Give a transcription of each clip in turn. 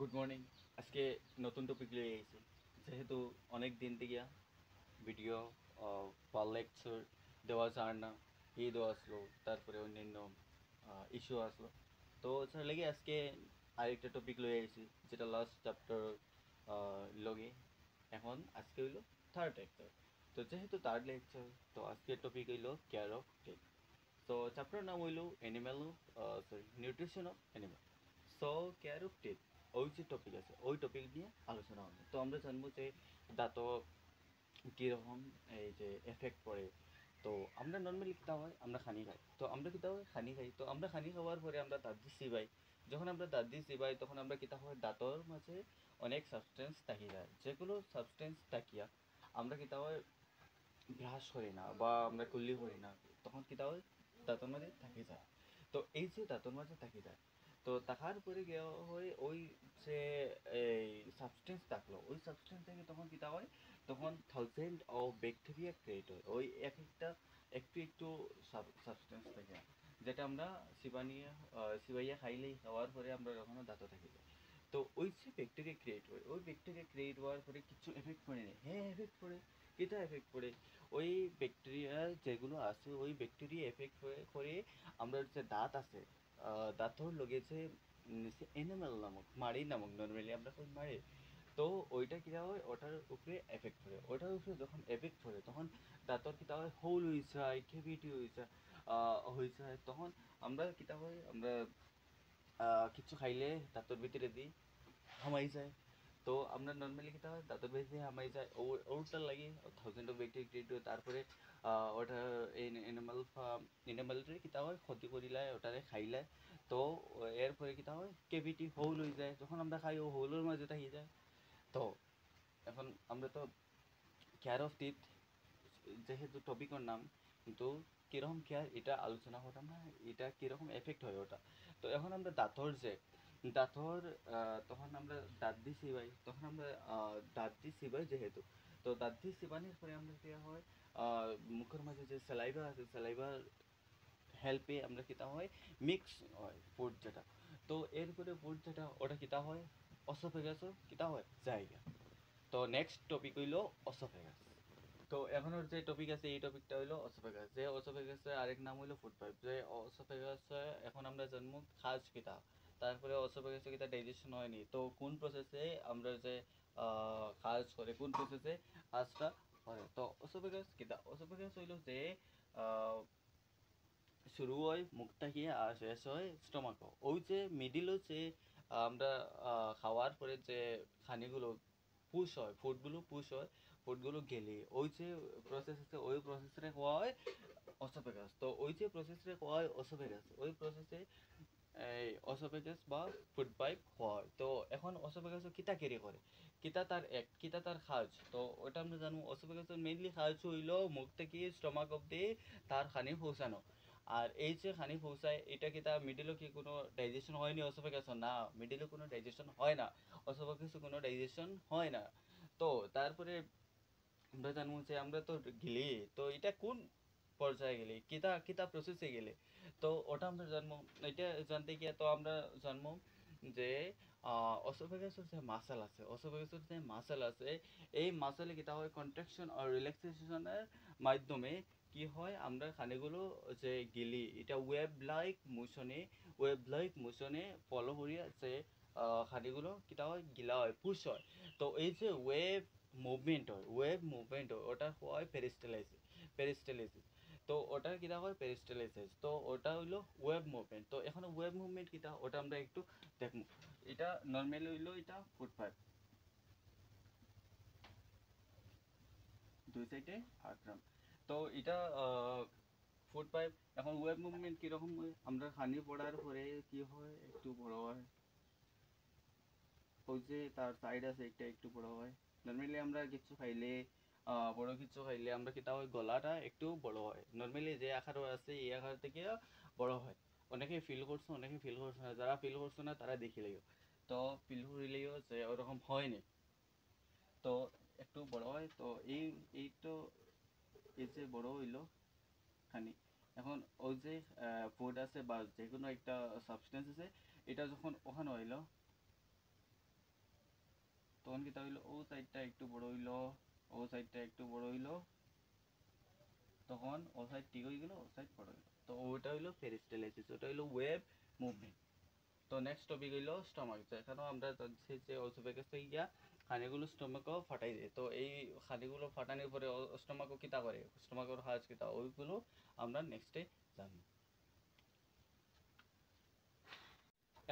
Good morning. আজকে নতুন topic লিয়ে এসেছি। যেহেতু অনেক দিন থেকে ভিডিও বা লেকচার দেওয়া যায় না, ঈদও আসলো, তারপরে অন্যান্য ইস্যু আসলো। তো স্যার লেগে আজকে আরেকটা টপিক লয়ে এসেছি, যেটা লাস্ট চ্যাপ্টার লগে। এখন আজকে হইলো থার্ড লেকচার। তো যেহেতু থার্ড লেকচার, তো আজকের টপিক হইলো কেয়ার অফ টেক। তো চ্যাপ্টার নাম হইলো animal, sorry, nutrition of animal. So care of tech, ওই যে টপিক আছে ওই টপিক নিয়ে আলোচনা হবে। তো আমরা জানবো যে দাঁত কীরকম এই যে এফেক্ট পড়ে। তো আমরা নর্মালি কীটা হয়, আমরা খানি খাই। তো আমরা কীটা হয়, খানি খাই। তো আমরা খানি খাওয়ার পরে আমরা দাঁত দিয়ে চিবাই। যখন আমরা দাঁত দিয়ে চিবাই তখন আমরা কীটা হয়, দাঁতর মাঝে অনেক সাবস্টেন্স থাকি যায়, যেগুলো সাবস্টেন্স থাকিয়া আমরা কীটা হয় ব্রাশ করি না বা আমরা কুল্লি করি না, তখন কীটা হয় দাঁতর মাঝে থাকি যায়। তো এই যে দাঁতর মাঝে থাকি যায়, তো তাহার পরে গিয়ে হয় ওই যে এই সাবস্টেন্স থাকলো, ওই সাবস্টেন্স থেকে তখন কীটা হয়, তখন থাউজেন্ড অফ ব্যাকটেরিয়া ক্রিয়েট হয় ওই এক একটা একটু একটু সাবস্টেন্স থেকে, যেটা আমরা চিবাইয়া খাইলেই খাওয়ার পরে আমরা যখন দাঁতও থাকি যায়। তো ওই যে ব্যাকটেরিয়া ক্রিয়েট হয়, ওই ব্যাকটেরিয়া ক্রিয়েট হওয়ার পরে কিছু এফেক্ট পড়ে নেই, হ্যাঁ এফেক্ট পড়ে। এটা এফেক্ট পড়ে ওই ব্যাকটেরিয়া যেগুলো আছে, ওই ব্যাকটেরিয়া এফেক্ট হয়ে করে আমরা যে দাঁত আছে, দাঁতর লগে যে এনিম্যাল নামক মাড়ি নামক, নর্মালি আমরা কই মাড়ি। তো ওইটা কীটা হয়, ওটার উপরে এফেক্ট পড়ে। ওটার উপরে যখন এফেক্ট পড়ে তখন দাঁতর কীটা হয়, হোল হয়ে যায়, ক্যাভিটি হয়ে যায়। তখন আমরা কীটা হয়, আমরা কিছু খাইলে দাঁতর ভিতরে দিই হামাই যায়। তো আমরা নর্মালি কীটা হয়, দাঁতের বেশি হামাই যায়, ওটার লাগে থাউজেন্ড অফ ব্যাকটেরিয়া ক্রিয়েট হয়। তারপরে ওটা এনিম্যালটারে কীটা হয়, ক্ষতি করিলায়, ওটারে খাইলায়। তো এরপরে কীটা হয়, কেভিটি হোল হয়ে যায়, যখন আমরা খাই ও হোলের মাঝে থাকি যায়। তো এখন আমরা তো কেয়ার অফ টিথ যেহেতু টপিকের নাম, কিন্তু কীরকম কেয়ার এটা আলোচনা করতাম না, এটা কীরকম এফেক্ট হয় ওটা। তো এখন আমরা দাঁতর তখন আমরা দাঁত দিয়ে চিবাই, তখন আমরা দাঁত দিয়ে চিবাই যেহেতু, তো দাঁত দিয়ে চিবানোর পরে আমরা কী হয়, মুখের মাঝে যে স্যালাইভা আছে, স্যালাইভার হেল্পে আমরা কীটা হয়, মিক্স হয় ফুড যেটা। তো এরপরে ফুড যেটা ওটা কীটা হয়, অসোফেগাসও কীটা হয় জায়গা। তো নেক্সট টপিক হইলো অসোফেগাস। তো এখনের যে টপিক আছে এই টপিকটা হইলো অসোফেগাস। যে অসোফেগাসের আরেক নাম হইলো ফুড পাইপ। যে অসোফেগাস এখন আমরা জানবো খাজ কিতা, তারপরে অসোফেগাসে কিতা ডাইজেশন হয়নি, তো কোন প্রসেসে আমরা যে কাজ করে, কোন প্রসেসে কাজটা করে। তো অসোফেগাস কিতা, অসোফেগাস হইলো যে আহ, শুরু হয় মুখ থেকে আর শেষ হয় স্টমাক। ওই যে মিডিলও যে আমরা খাওয়ার পরে যে খানিগুলো পুশ হয়, ফুডগুলো পুশ হয়, ফুডগুলো গেলে ওই যে প্রসেস আছে, ওই প্রসেসে হওয়া হয় অসোফেগাস। তো ওই যে প্রসেসে হওয়া হয় অসোফেগাস, ওই প্রসেসে এই অসোফেগাস বা ফুড পাইপ হয়। তো এখন অসোফেগাস কিতা কেরি করে, কিতা তার এক কিতা তার খাজ। তো ওটা আমরা জানবো, অসোফেগাসের মেইনলি খাজ হইলো মুখ থেকে স্টমাক অব্দি তার খানি পৌঁছানো। আর এই যে খানি পৌঁছায় এটা কি তার মিডিলও কি কোনো ডাইজেশন হয়নি অসোফেগাসের, না মিডিলে কোনো ডাইজেশন হয় না, অসোফেগাসে কোনো ডাইজেশন হয় না। তো তারপরে আমরা জানবো যে আমরা তো গেলি, তো এটা কোন পর্যায়ে গেলে কিতা কিতা প্রসেসে গেলে, তো ওটা আমরা জানবো। এটা জানতে গিয়ে তো আমরা জানবো যে অসোফেগাসের যে মাসেল আছে, অসোফেগাসের যে মাসেল আছে, এই মাসেলে কিতা হয়, কন্ট্রাকশন আর রিল্যাক্সেশনের মাধ্যমে কি হয়, আমরা খানিগুলো যে গিলি এটা ওয়েব লাইক মোশনে ফলো করিয়া যে খানিগুলো কিতা হয়, গিলা হয়, পুশ হয়। তো এই যে ওয়েব মুভমেন্ট হয় ওটা হয় পেরিস্টালাইসিস। তো ওটা কিটা হয় পেরিস্টালাইসিস, তো ওটা হইলো ওয়েব মুভমেন্ট। তো এখন ওয়েব মুভমেন্ট কিটা ওটা আমরা একটু দেখবো। এটা নর্মালি হইলো এটা ফুট পাইপ, দুই সাইডে আটরাম। তো এটা ফুট পাইপ। এখন ওয়েব মুভমেন্ট কিরকম হয়, আমরা খানি পড়ার পরে কি হয়, একটু বড় হয়, ওই যে তার সাইড আছে একটা একটু বড় হয়। নর্মালি আমরা কিছু খাইলে বড় কিছু খাইলে আমরা কিতা হয়, গলাটা একটু বড় হয়, নর্মালি যে আকার আছে এই আকার থেকে বড় হয়। অনেকে ফিল করছো, অনেকে ফিল করছো না, যারা ফিল করছো না তারা দেখিলেও, তো ফিল করিলেও যে ওরকম হয়নি। তো একটু বড় হয়। তো এই তো এই যে বড় হইলো খানি, এখন ওই যে ফুড আছে বা যে কোনো একটা সাবস্টেন্স আছে, এটা যখন ওখানে হইলো, তখন কিতা হইলো ও সাইডটা একটু বড় হইলো, ও সাইডটা একটু বড় হইলো, তখন ও সাইড ঠিক হয়ে গেল, ও সাইড বড় হইলো। তো ওটা হইলো পেরিস্টালসিস, ওটা হইলো ওয়েব মুভমেন্ট। তো নেক্সট টপিক হইলো স্টমাক। এখানেও আমরা জানছি যে অসোফেগাস থেকে গিয়া খানিগুলো স্টমাকও ফাটাই দেয়। তো এই খানিগুলো ফাটানোর পরে স্টমাকও কিতা করে, স্টমাকের হাজ কিতা, ওইগুলো আমরা নেক্সটে জানবো।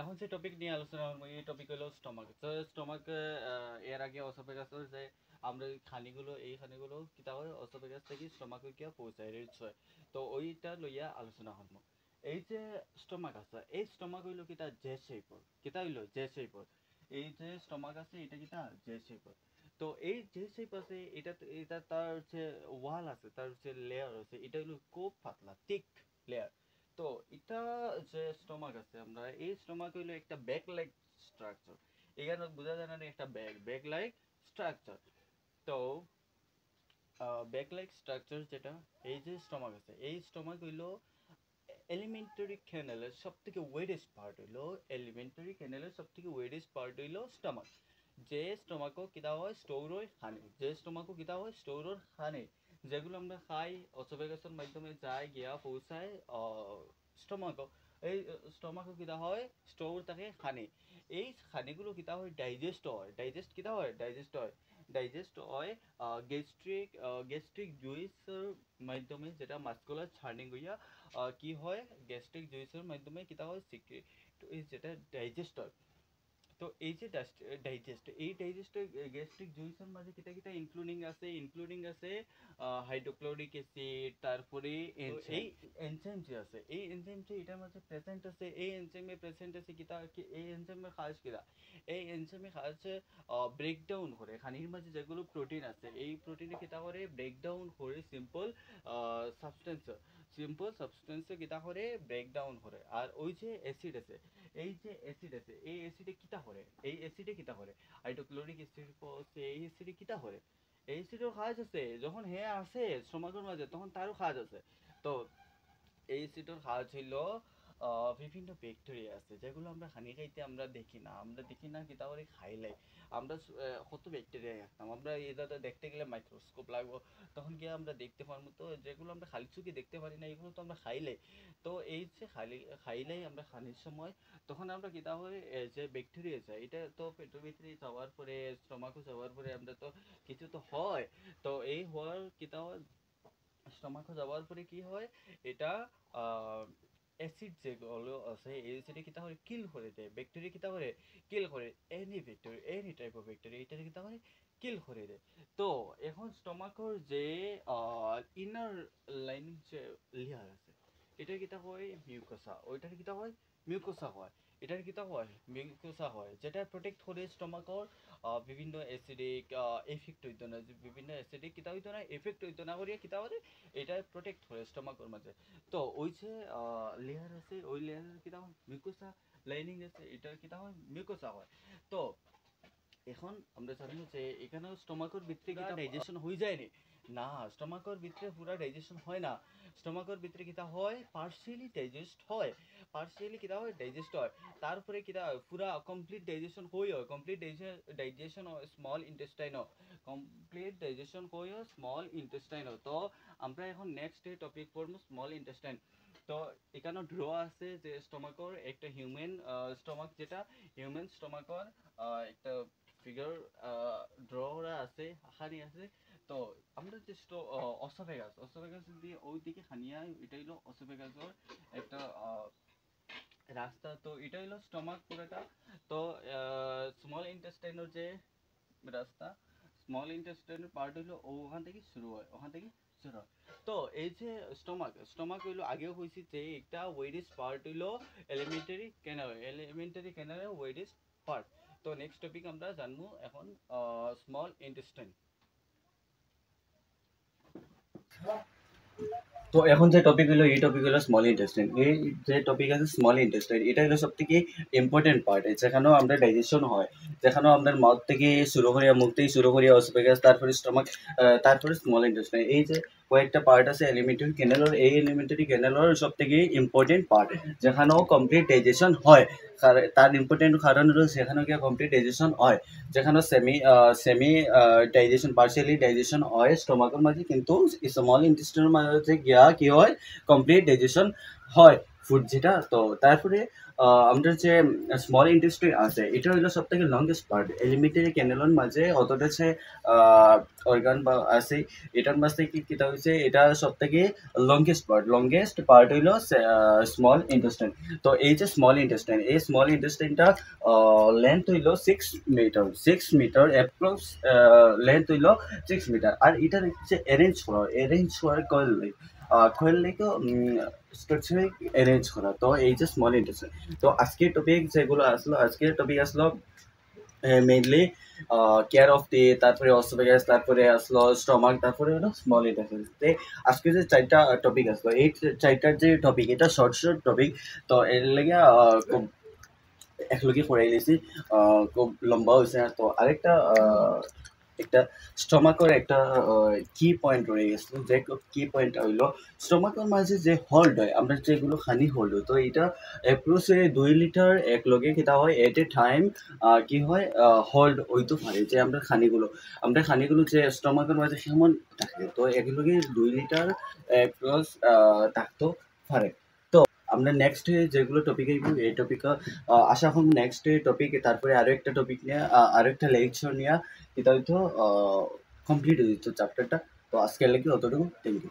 এখন যে টপিক নিয়ে আলোচনা করবো এই টপিক হলো স্টমাক। তো স্টমাক এর আগে অসোফেগাসের যে আমরা খানিগুলো, এই খানিগুলো কিতা হয় অসোফেগাস থেকে স্টমাকে গিয়া পৌঁছায়, রিচ হয়। তো ওইটা লইয়া আলোচনা করবো। এই যে স্টমাক আছে, এই স্টমাক হইলো কিতা জে শেপর, কিতা হইলো জে শেপর। এই যে স্টমাক আছে এটা কিতা জে শেপর। তো এই যে শেপ আছে এটা, এটা তার হচ্ছে ওয়াল আছে, তার হচ্ছে লেয়ার আছে, এটা হইলো খুব পাতলা থিক লেয়ার। তো এটা যে স্টমাক আছে, আমরা এই স্টমাক হইলো একটা ব্যাক লাইক স্ট্রাকচার। এখানে বোঝা যায় না একটা ব্যাক লাইক স্ট্রাকচার। তো ব্যাক লাইক স্ট্রাকচার যেটা, এই যে স্টমাক আছে, এই স্টমাক হইলো এলিমেন্টারি ক্যানেলের সব থেকে ওয়েটেস্ট পার্ট হইলো, এলিমেন্টারি ক্যানেলের সব থেকে ওয়েটেস্ট পার্ট হইলো স্টমাক। যে স্টমাকও কিতা হয় স্টোর হয় খানে, যে স্টমাকও কিতা হয় স্টোর হয় খানে, যেগুলো আমরা খাই অসোফেগাসের মাধ্যমে যায় গিয়া পৌঁছায় স্টমাকও। এই স্টমাকও কিতা হয় স্টোর থাকে খানে। এই খানিগুলো কিতা হয় ডাইজেস্ট হয়, ডাইজেস্ট কিতা হয় ডাইজেস্ট হয়, ডাইজেস্ট হয় গ্যাস্ট্রিক জুইসের মাধ্যমে, যেটা মাস্কুলার ছার্নিং হইয়া কি হয় গ্যাস্ট্রিক জুইসের মাধ্যমে কিতা হয় সিক্রেট, যেটা ডাইজেস্ট হয়। তো এই যে ডাইজেস্ট, এই ডাইজেস্টের গ্যাস্ট্রিক জুইসের মাঝে কিতা কিতা ইনক্লুডিং আছে হাইড্রোক্লোরিক অ্যাসিড, তারপরে এই এনজাইম যে আছে, এই এনজাইম যে এটার মাঝে প্রেজেন্ট আছে, এই এনজাইমে প্রেজেন্ট আছে কিতা কি, এই এনজাইমের কাজ কিতা, এই এনজাইমে কাজ ব্রেকডাউন করে খানির মাঝে যেগুলো প্রোটিন আছে, এই প্রোটিনে কিতা করে ব্রেকডাউন করে সিম্পল সাবস্টেন্সে কিতা করে ব্রেকডাউন করে। আর ওই যে অ্যাসিড আছে, এই যে অ্যাসিড আছে, এই অ্যাসিডে কিতা করে, এই অ্যাসিডে কিতা করে হাইড্রোক্লোরিক অ্যাসিড আছে, এই অ্যাসিডে কিতা করে, এই অ্যাসিডের কাজ আছে যখন হে আসে স্টমাকের মাঝে তখন তারও কাজ আছে। তো এই অ্যাসিডের কাজ হইল বিভিন্ন ব্যাকটেরিয়া আছে যেগুলো আমরা খানি খাইতে আমরা দেখি না কিতা করে খাইলে আমরা কত ব্যাকটেরিয়া রাখতাম, আমরা এটা দেখতে গেলে মাইক্রোস্কোপ লাগবো, তখন গিয়ে আমরা দেখতে পারবো। তো যেগুলো আমরা খালি চোখে দেখতে পারি না এগুলো তো আমরা খাইলে, তো এই যে খাইলেই আমরা খানির সময় তখন আমরা কিতা হয় যে ব্যাকটেরিয়া যায়, এটা তো পেটের ভিতরে যাওয়ার পরে স্টমাকে যাওয়ার পরে আমরা তো কিছু তো হয়। তো এই হওয়ার কিতা হয় স্টমাকে যাওয়ার পরে কি হয় এটা অ্যাসিড যেগুলো আছে এই অ্যাসিডে কিতা করে কিল করে দেয়, ব্যাকটেরিয়া কিতা করে কিল করে, any bacteria any type of bacteria এটা কিতা করে কিল করে দেয়। তো এখন স্টমাকের যে ইনার লাইনিং যে লেয়ার আছে এটা কিতা হয় মিউকোসা, ওইটার কিতা হয় মিউকোসা হয়, এটার কিতা হয় মিউকোসা হয়, যেটা প্রোটেক্ট করে স্টমাকের বিভিন্ন অ্যাসিডিক এফেক্ট হইতো না, যে বিভিন্ন অ্যাসিডিক কিতা হইতো না এফেক্ট হইতো না করিয়া কিতা করে এটা প্রোটেক্ট করে স্টমাকের মাঝে। তো ওই যে লেয়ার আছে ওই লেয়ারের কিতা হয় মিউকোসা লাইনিং আছে, এটার কিতা হয় মিউকোসা হয়। তো এখন আমরা জানি যে এখানেও স্টমাকের ভিতরে কিতা ডাইজেশন হয়ে যায় না, স্টমাকের ভিতরে পুরা ডাইজেশন হয় না, স্টমাকের ভিতরে কিতা হয় পার্সিয়ালি ডাইজেস্ট হয়, পার্সিয়ালি কিতা হয় ডাইজেস্ট হয়, তারপরে কিতা হয় পুরা কমপ্লিট ডাইজেশন হই হয়, কমপ্লিট ডাইজেশন হয় স্মল ইন্টেস্টাইনও, কমপ্লিট ডাইজেশন হই হয় স্মল ইন্টেস্টাইনও। তো আমরা এখন নেক্সট টপিক পড়বো স্মল ইন্টেস্টাইন। তো এখানে ড্র আছে যে স্টমাকের একটা হিউম্যান স্টমাক, যেটা হিউম্যান স্টমাকের একটা ফিগার ড্র করা আছে খানি আছে। তো আমরা যে অসোফেগাস দিয়ে ওই দিকে খানিয়া, এটা হইলো অসোফেগাসের একটা রাস্তা। তো এটা হইলো স্টমাক পুরোটা। তো স্মল ইন্টেস্টাইনের যে রাস্তা, স্মল ইন্টেস্টাইনের পার্ট হইলো ওখান থেকে শুরু হয়, ওখান থেকে শুরু হয়। তো এই যে স্টমাক হইলো আগেও কইছি যে একটা ওয়েটেস্ট পার্ট হইলো এলিমেন্টারি ক্যানালের ওয়েটেস্ট পার্ট। তো নেক্সট টপিক আমরা জানবো এখন স্মল ইন্টেস্টাইন। তো এখন যে টপিক হলো এই টপিক হলো স্মল ইন্টেস্টাইন। এই যে টপিক আছে স্মল ইন্টেস্টাইন, এটা হলো সব থেকে ইম্পর্টেন্ট পার্ট, যেখানেও আমরা ডাইজেশন হয়, যেখানেও আমরা মাউথ থেকে শুরু করিয়া মুখ থেকে শুরু করিয়া অসোফেগাস, তারপরে স্টমাক, তারপরে স্মল ইন্টেস্টাইন। এই যে কয়েকটা পার্ট আছে এলিমেন্টারি ক্যানেলর, এই এলিমেন্টারি ক্যানেলর সব থেকে ইম্পর্টেন্ট পার্ট যেখানেও কমপ্লিট ডাইজেশন হয়। তার ইম্পর্টেন্ট কারণ হলো সেখানে গিয়ে কমপ্লিট ডাইজেশন হয়, যেখানে সেমি ডাইজেশন পার্সিয়ালি ডাইজেশন হয় স্টমাকের মাঝে, কিন্তু স্মল ইন্টেস্টিনের মাঝে গিয়া কি হয় কমপ্লিট ডাইজেশন হয় ফুড যেটা। তো তারপরে আমাদের যে স্মল ইন্টেস্টিন আছে এটা হলো সব থেকে লংগেস্ট পার্ট এলিমেন্টারি ক্যানেলের মাঝে, অতটা যে অর্গান বা আছে এটার মাঝ থেকে কিতা হয়েছে এটা সব থেকে লংগেস্ট পার্ট হইলো স্মল ইন্টেস্টাইন। তো এই যে স্মল ইন্টেস্টাইন, এই স্মল ইন্টেস্টাইনটা লেন্থ হইলো 6 মিটার অ্যাপ্রক্স, লেন্থ হইলো 6 মিটার। আর এটার হচ্ছে অ্যারেঞ্জ করা কয়েল স্ট্রাকচারে অ্যারেঞ্জ করা। তো এই যে স্মল ইন্টেস্টাইন, তো আজকের টপিক আসলো মেইনলি কেয়ার অফ দি, তারপরে অসোফেগাস, তারপরে আসলো স্টমাক, তারপরে হলো স্মল ইন্টেস্টাইন। আজকে যে 4টা টপিক আসলো, এই 4টার যে টপিক এটা শর্ট টপিক। তো এর লাগে খুব একলগে করাই লেছি, খুব লম্বা হয়েছে। তো আরেকটা একটা স্টমাকের একটা কি পয়েন্ট রয়ে গেছিল, যে কি পয়েন্ট হইলো স্টমাকের মাঝে যে হোল্ড হয়, আমরা যেগুলো খানি হোল্ড হয়, তো এটা অ্যাপ্রোচে 2 লিটার একলগে কিতা হয় এট এ টাইম কি হয় হোল্ড হইতে পারে, যে আমরা খানিগুলো যে স্টমাকের মাঝে কেমন থাকে, তো একলগে 2 লিটার অ্যাপ্রোচ থাকতে পারে। আমরা নেক্সট যেগুলো টপিক আইব এই টপিক আশা করব নেক্সট টপিক, তারপরে আরো একটা টপিক নিয়ে আরো একটা লেকচার নিয়ে এটা হয়তো কমপ্লিট হয়ে যেত চ্যাপ্টারটা। তো আজকের লাগে অতটুকু, থ্যাংক ইউ।